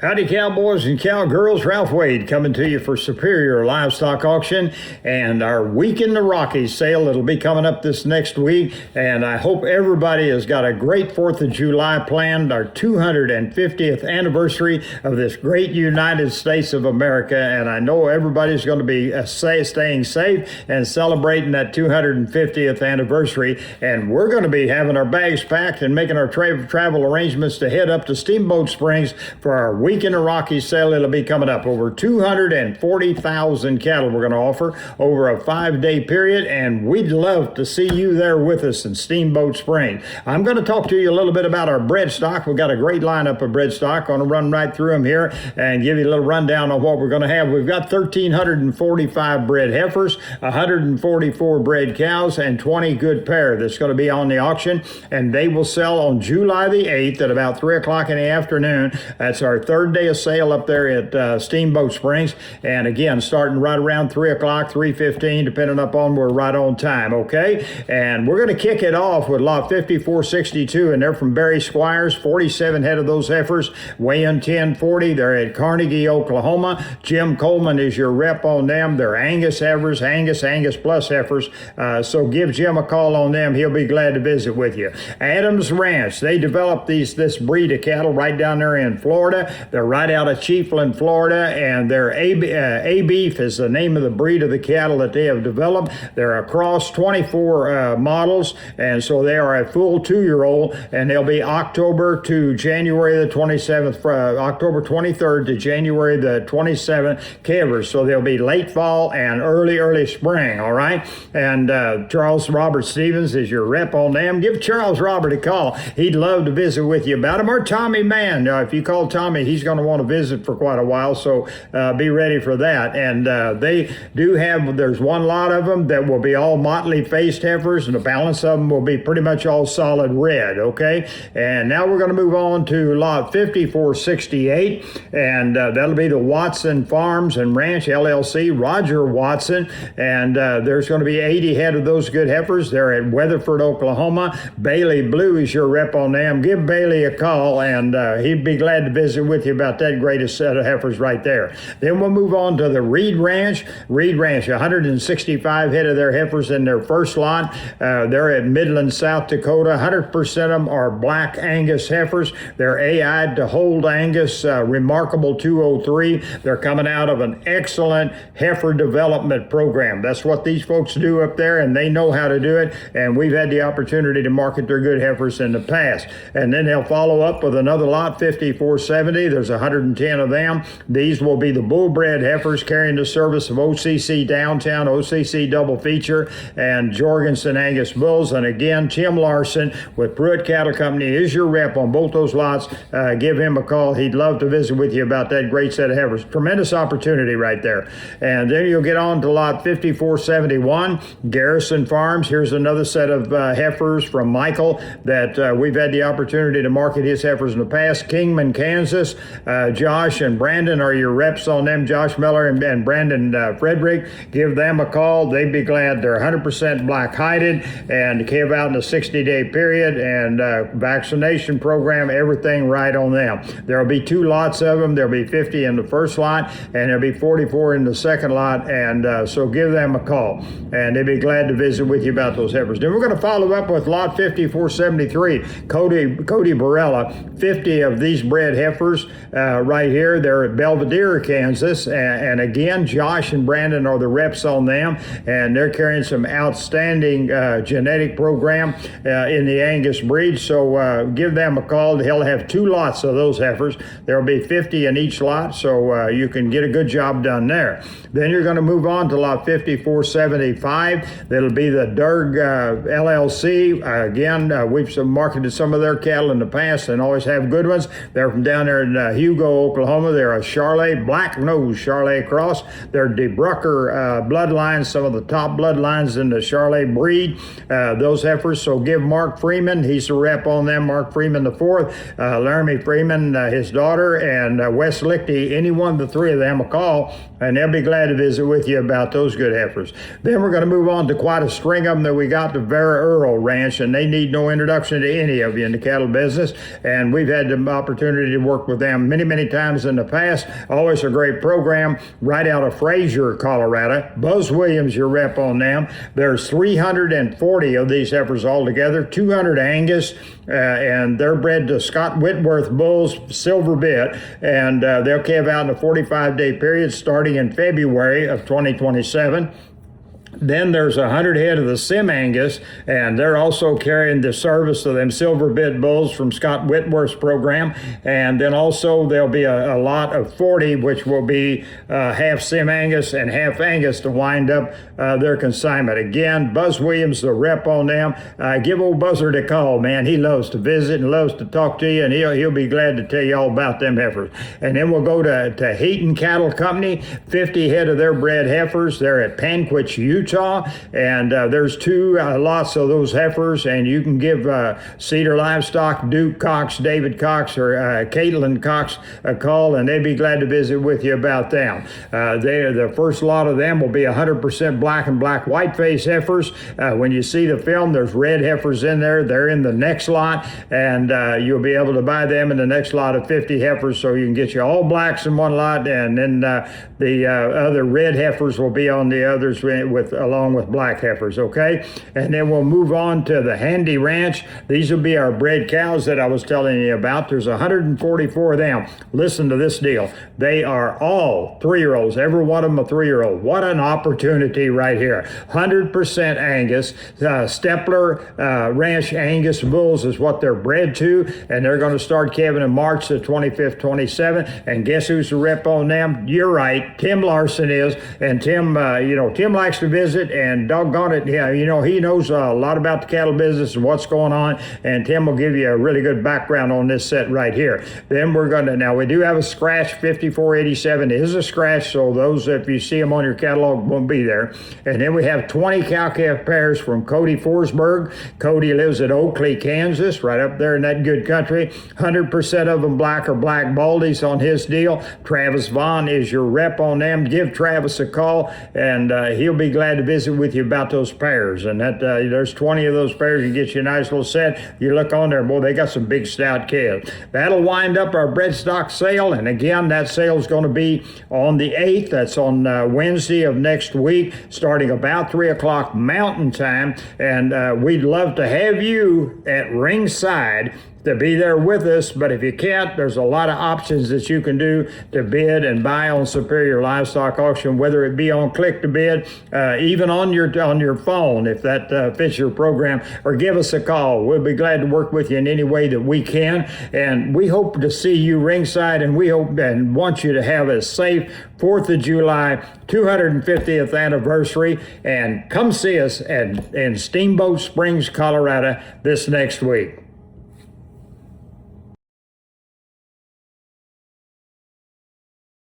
Howdy, cowboys and cowgirls. Ralph Wade coming to you for Superior Livestock Auction and our Week in the Rockies sale. It'll be coming up this next week, and I hope everybody has got a great 4th of July planned, our 250th anniversary of this great United States of America, and I know everybody's going to be staying safe and celebrating that 250th anniversary, and we're going to be having our bags packed and making our travel arrangements to head up to Steamboat Springs for our Week in the Rockies sale. It'll be coming up. Over 240,000 cattle we're going to offer over a 5-day period, and we'd love to see you there with us in Steamboat Springs. I'm going to talk to you a little bit about our Bredstock. We've got a great lineup of Bredstock. I'm going to run right through them here and give you a little rundown on what we're going to have. We've got 1,345 bred heifers, 144 bred cows, and 20 good pair that's going to be on the auction, and they will sell on July the 8th at about 3 o'clock in the afternoon. That's our third day of sale up there at Steamboat Springs, and again starting right around 3 o'clock, 3:15, depending upon we're right on time. Okay, and we're going to kick it off with lot 5462, and they're from Barry Squires. 47 head of those heifers, weighing 1040. They're at Carnegie, Oklahoma. Jim Coleman is your rep on them. They're Angus heifers, Angus plus heifers, so give Jim a call on them. He'll be glad to visit with you. Adams Ranch, they developed this breed of cattle right down there in Florida. They're right out of Chiefland, Florida, and their A-Beef is the name of the breed of the cattle that they have developed. They're across 24 models, and so they are a full 2-year-old, and they'll be October to January the 27th, October 23rd to January the 27th calvers. So they'll be late fall and early spring, all right? And Charles Robert Stevens is your rep on them. Give Charles Robert a call. He'd love to visit with you about them. Or Tommy Mann. If you call Tommy, he's going to want to visit for quite a while, so be ready for that. And they do have, there's one lot of them that will be all motley faced heifers, and the balance of them will be pretty much all solid red. Okay, and now we're going to move on to lot 5468, and that'll be the Watson Farms and Ranch LLC, Roger Watson, and there's going to be 80 head of those good heifers. They're at Weatherford, Oklahoma. Bailey Blue is your rep on them. Give Bailey a call, and he'd be glad to visit with you about that greatest set of heifers right there. Then we'll move on to the Reed Ranch. Reed Ranch, 165 head of their heifers in their first lot. They're at Midland, South Dakota. 100% of them are black Angus heifers. They're AI'd to Hold Angus, remarkable 203. They're coming out of an excellent heifer development program. That's what these folks do up there, and they know how to do it, and we've had the opportunity to market their good heifers in the past. And then they'll follow up with another lot, 5470. There's 110 of them. These will be the bull-bred heifers carrying the service of OCC Downtown, OCC Double Feature, and Jorgensen Angus Bulls. And again, Tim Larson with Pruitt Cattle Company is your rep on both those lots. Give him a call. He'd love to visit with you about that great set of heifers. Tremendous opportunity right there. And then you'll get on to lot 5471, Garrison Farms. Here's another set of heifers from Michael that we've had the opportunity to market his heifers in the past. Kingman, Kansas. Josh and Brandon are your reps on them. Josh Miller and Brandon Frederick. Give them a call. They'd be glad. They're 100% black hided and give out in a 60-day period, and vaccination program, everything right on them. There'll be 2 lots of them. There'll be 50 in the first lot, and there'll be 44 in the second lot, and so give them a call, and they'd be glad to visit with you about those heifers. Then we're going to follow up with lot 5473, Cody Barella. 50 of these bred heifers right here. They're at Belvedere, Kansas, and again, Josh and Brandon are the reps on them, and they're carrying some outstanding genetic program in the Angus breed, so give them a call. He'll have 2 lots of those heifers. There'll be 50 in each lot, so you can get a good job done there. Then you're going to move on to lot 5475. That'll be the Derg LLC. Again, we've marketed some of their cattle in the past and always have good ones. They're from down there in Hugo, Oklahoma. They're a Charolais, black nose Charolais cross. They're DeBrucker bloodlines, some of the top bloodlines in the Charolais breed, those heifers. So give Mark Freeman, he's the rep on them, Mark Freeman the 4th, Laramie Freeman, his daughter, and Wes Lichty, any one of the 3 of them a call, and they'll be glad to visit with you about those good heifers. Then we're going to move on to quite a string of them that we got to Vera Earl Ranch, and they need no introduction to any of you in the cattle business, and we've had the opportunity to work with them program many times in the past. Always a great program right out of Fraser, Colorado. Buzz Williams, your rep on them. There's 340 of these heifers altogether, 200 Angus, and they're bred to Scott Whitworth bulls, silver bit, and they'll calve out in a 45-day period starting in February of 2027. Then there's 100 head of the Sim Angus, and they're also carrying the service of them silver bit bulls from Scott Whitworth's program. And then also there'll be a lot of 40, which will be half Sim Angus and half Angus to wind up their consignment. Again, Buzz Williams, the rep on them. Give old Buzzard a call, man. He loves to visit and loves to talk to you, and he'll be glad to tell you all about them heifers. And then we'll go to Heaton Cattle Company, 50 head of their bred heifers. They're at Panquitch, Utah, and there's two lots of those heifers, and you can give Cedar Livestock, Duke Cox, David Cox, or Caitlin Cox a call, and they'd be glad to visit with you about them. The first lot of them will be 100% black and black white-faced heifers. When you see the film, there's red heifers in there. They're in the next lot, and you'll be able to buy them in the next lot of 50 heifers, so you can get you all blacks in one lot, and then the other red heifers will be on the others along with black heifers, okay? And then we'll move on to the Handy Ranch. These will be our bred cows that I was telling you about. There's 144 of them. Listen to this deal. They are all 3-year-olds, every one of them a 3-year-old. What an opportunity right here. 100% Angus. Stepler Ranch Angus bulls is what they're bred to, and they're going to start calving in March the 25th, 27th. And guess who's the rep on them? You're right, Tim Larson is. And Tim, Tim likes to visit, and doggone it, yeah, he knows a lot about the cattle business and what's going on, and Tim will give you a really good background on this set right here. Then now we do have a scratch. 5487 is a scratch, so those, if you see them on your catalog, won't be there. And then we have 20 cow-calf pairs from Cody Forsberg. Cody lives at Oakley, Kansas, right up there in that good country. 100% of them black or black baldies on his deal. Travis Vaughn is your rep on them. Give Travis a call, and he'll be glad to visit with you about those pairs. And that there's 20 of those pairs. You get you a nice little set. You look on there, boy, they got some big stout calves. That'll wind up our Bredstock sale, and again, that sale is going to be on the 8th. That's on Wednesday of next week, starting about 3 o'clock Mountain Time, and we'd love to have you at ringside to be there with us. But if you can't, there's a lot of options that you can do to bid and buy on Superior Livestock Auction, whether it be on click to bid, even on your phone, if that fits your program, or give us a call. We'll be glad to work with you in any way that we can, and we hope to see you ringside, and we hope and want you to have a safe 4th of July 250th anniversary, and come see us in Steamboat Springs, Colorado this next week.